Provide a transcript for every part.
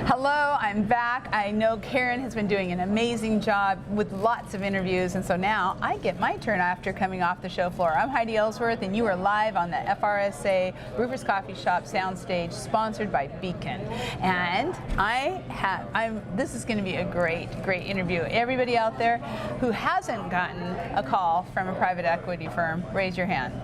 Hello, I'm back. I know Karen has been doing an amazing job with lots of interviews, and so now I get my turn after coming off the show floor. I'm Heidi Ellsworth, and you are live on the FRSA Roofers Coffee Shop soundstage, sponsored by Beacon. And this is going to be a great interview. Everybody out there who hasn't gotten a call from a private equity firm, raise your hand.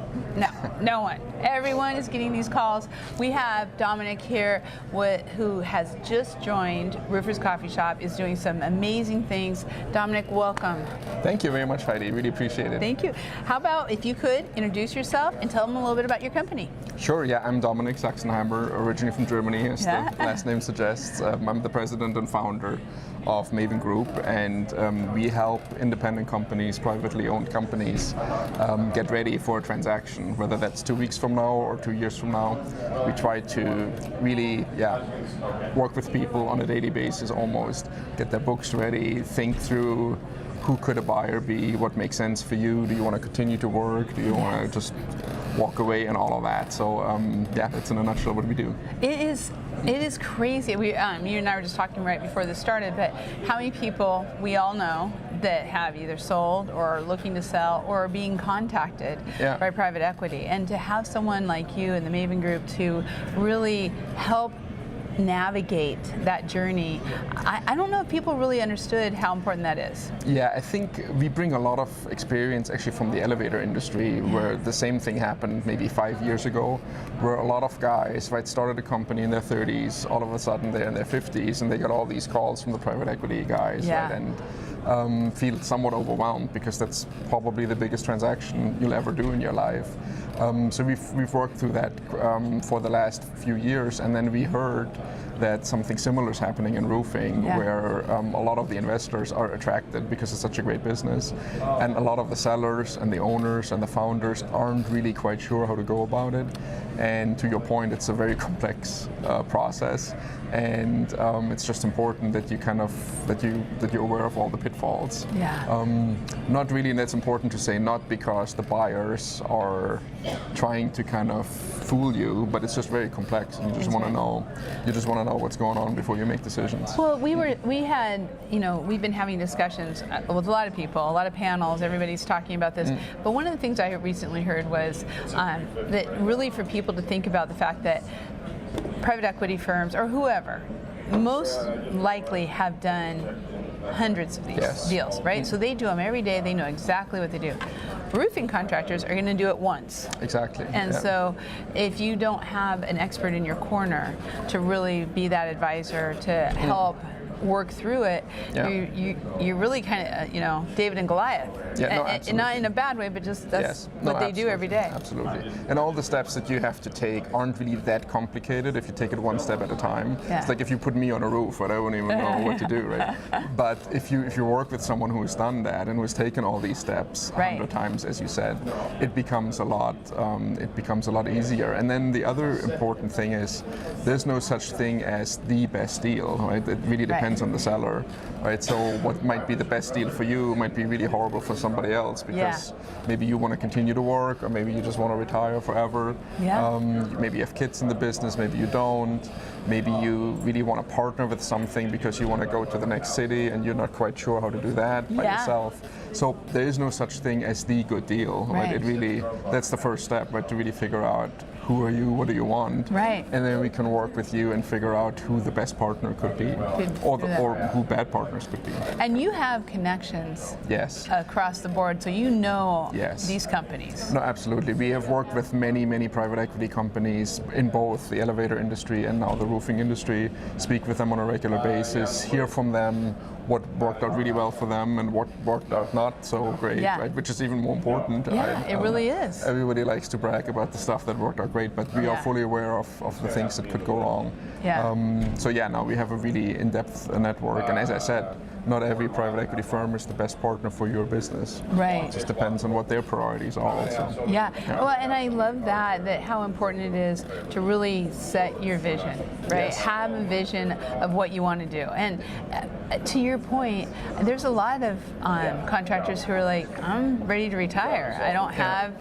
No one. Everyone is getting these calls. We have Dominic here, who has just joined Roofers Coffee Shop, is doing some amazing things. Dominic, welcome. Thank you very much, Heidi. Really appreciate it. Thank you. How about if you could introduce yourself and tell them a little bit about your company? Sure, yeah, I'm Dominic Sachsenheimer, originally from Germany, as the last name suggests. I'm the president and founder of Maven Group, and we help independent companies, privately owned companies, get ready for a transaction, whether that's 2 weeks from now or 2 years from now. We try to really, work with people on a daily basis almost, get their books ready, think through who could a buyer be, what makes sense for you, do you want to continue to work, do you want to just walk away, and all of that. So that's in a nutshell what we do. It is crazy. You and I were just talking right before this started, but how many people we all know that have either sold or are looking to sell or are being contacted by private equity, and to have someone like you in the Maven Group to really help navigate that journey. I don't know if people really understood how important that is. Yeah, I think we bring a lot of experience actually from the elevator industry, where the same thing happened maybe 5 years ago, where a lot of guys started a company in their 30s, all of a sudden they're in their 50s and they got all these calls from the private equity guys, and feel somewhat overwhelmed because that's probably the biggest transaction you'll ever do in your life. So we've worked through that for the last few years, and then we heard that something similar is happening in roofing, where a lot of the investors are attracted because it's such a great business, and a lot of the sellers and the owners and the founders aren't really quite sure how to go about it. And to your point, it's a very complex process, and it's just important that you that you're aware of all the pitfalls. Not really, and that's important to say, not because the buyers are trying to kind of fool you, but it's just very complex, and you just want to know what's going on before you make decisions. Well, we've been having discussions with a lot of people, a lot of panels, everybody's talking about this, but one of the things I recently heard was that really for people to think about the fact that private equity firms or whoever most likely have done hundreds of these deals, right? So they do them every day, they know exactly what they do. Roofing contractors are going to do it once. Exactly. And so if you don't have an expert in your corner to really be that advisor to help work through it, you're really kind of, David and Goliath. And not in a bad way, but just that's what they do every day. Absolutely. And all the steps that you have to take aren't really that complicated if you take it one step at a time. It's like if you put me on a roof, I wouldn't even know what to do, right? But if you work with someone who has done that and who has taken all these steps 100 times, as you said, it becomes a lot easier. And then the other important thing is there's no such thing as the best deal, right? It really depends on the seller, right? So what might be the best deal for you might be really horrible for somebody else, because maybe you want to continue to work, or maybe you just want to retire forever. Maybe you have kids in the business, maybe you don't. Maybe you really want to partner with something because you want to go to the next city and you're not quite sure how to do that by yourself. So there is no such thing as the good deal, right? It really, that's the first step, right? To really figure out who are you, what do you want, and then we can work with you and figure out who the best partner could be, or who bad partners could be. And you have connections across the board, so you know these companies. No, absolutely. We have worked with many private equity companies in both the elevator industry and now the roofing industry, speak with them on a regular basis, hear from them what worked out really well for them and what worked out not so great, right? Which is even more important. It really is. Everybody likes to brag about the stuff that worked out great, but we are fully aware of the things that could go wrong. Now we have a really in-depth network, and as I said, not every private equity firm is the best partner for your business. It just depends on what their priorities are also. Well, and I love that how important it is to really set your vision, right? Have a vision of what you want to do. And to your point, there's a lot of contractors who are like, I'm ready to retire. I don't have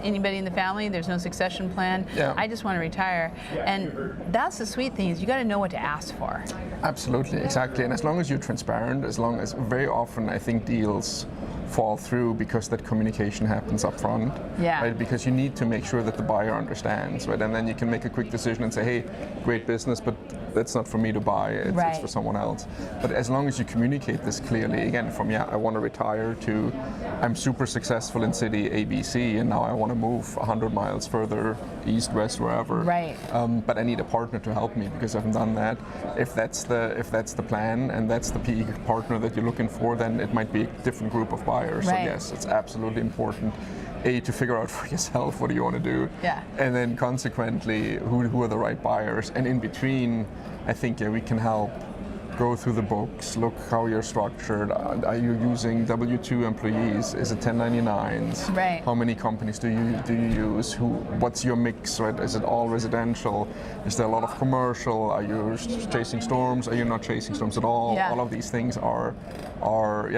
anybody in the family. There's no succession plan. Yeah. I just want to retire. And that's the sweet thing, is you got to know what to ask for. Absolutely, exactly. And as long as you're transparent, as long as very often I think deals fall through because that communication happens up front. Yeah. Right? Because you need to make sure that the buyer understands, right? And then you can make a quick decision and say, hey, great business, but that's not for me to buy, it's for someone else. But as long as you communicate this clearly, again, from I want to retire to I'm super successful in city ABC and now I want to move 100 miles further east, west, wherever. Right. But I need a partner to help me because I haven't done that. If that's the plan and that's the PE partner that you're looking for, then it might be a different group of buyers. So yes, it's absolutely important to figure out for yourself what do you want to do, and then consequently who are the right buyers, and in between I think we can help go through the books, look how you're structured. Are you using W-2 employees? Is it 1099s? Right. How many companies do you use? What's your mix? Right? Is it all residential? Is there a lot of commercial? Are you chasing storms? Are you not chasing storms at all? Yeah. All of these things are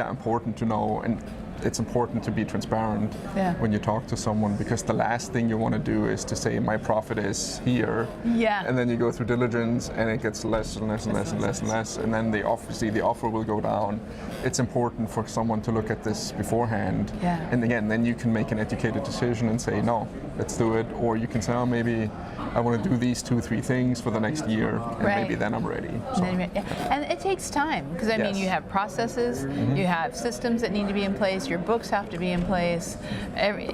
important to know, and it's important to be transparent when you talk to someone, because the last thing you want to do is to say my profit is here, and then you go through diligence and it gets less and less and less and less and less, and then the offer will go down. It's important for someone to look at this beforehand, and again, then you can make an educated decision and say no, let's do it, or you can say, oh, maybe I want to do these 2-3 things for the next year, and maybe then I'm ready. So. And it takes time, because I mean, you have processes, you have systems that need to be in place, your books have to be in place. It's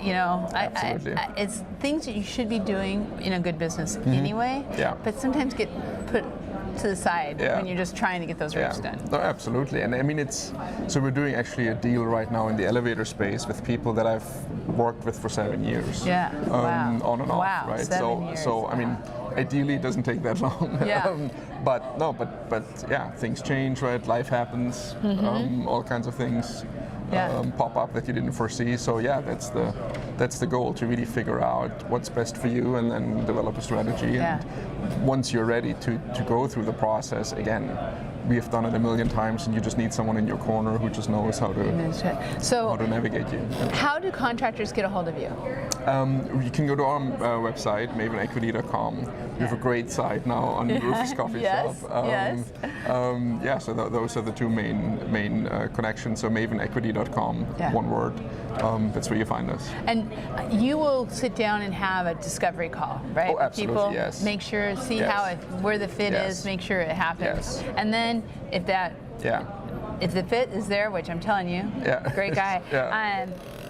things that you should be doing in a good business anyway, but sometimes get put to the side when you're just trying to get those roofs done. No, absolutely. And I mean, so we're doing actually a deal right now in the elevator space with people that I've worked with for 7 years. On and off, right? 7 years. So I mean, ideally it doesn't take that long. But things change, right? Life happens, all kinds of things pop up that you didn't foresee. So that's the goal, to really figure out what's best for you and then develop a strategy. And once you're ready to go through the process, again, we have done it a million times, and you just need someone in your corner who just knows how to navigate you. How do contractors get a hold of you? You can go to our website, mavenequity.com. We have a great site now on RoofersCoffeeShop. So those are the two main connections. So mavenequity.com, one word. That's where you find us. And you will sit down and have a discovery call, right? Oh, absolutely, people, yes. Make sure, see where the fit is, make sure it happens. And then if the fit is there, which I'm telling you, great guy,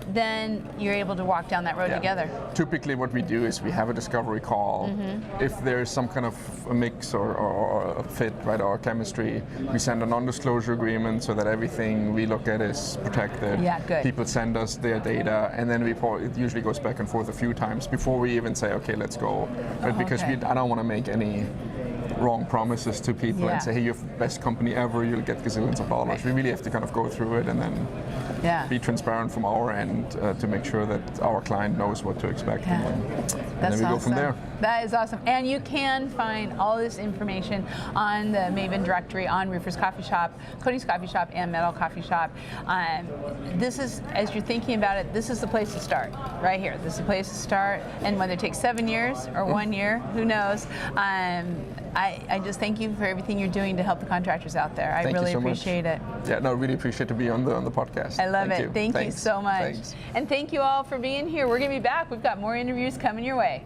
then you're able to walk down that road together. Typically what we do is we have a discovery call. If there's some kind of a mix or a fit, right, or chemistry, we send a non-disclosure agreement so that everything we look at is protected. Good. People send us their data, and then it usually goes back and forth a few times before we even say, okay, let's go. Right? Because I don't want to make any wrong promises to people and say, hey, you're the best company ever, you'll get gazillions of dollars. We really have to kind of go through it and then be transparent from our end to make sure that our client knows what to expect. And then we go from there. That is awesome. And you can find all this information on the Maven directory on Roofers Coffee Shop, Coatings Coffee Shop, and Metal Coffee Shop. This is, as you're thinking about it, this is the place to start, right here. This is the place to start. And whether it takes 7 years or 1 year, who knows? I just thank you for everything you're doing to help the contractors out there. I really appreciate it. Yeah, no, really appreciate to be on the podcast. I love it. Thank you so much. Thanks. And thank you all for being here. We're going to be back. We've got more interviews coming your way.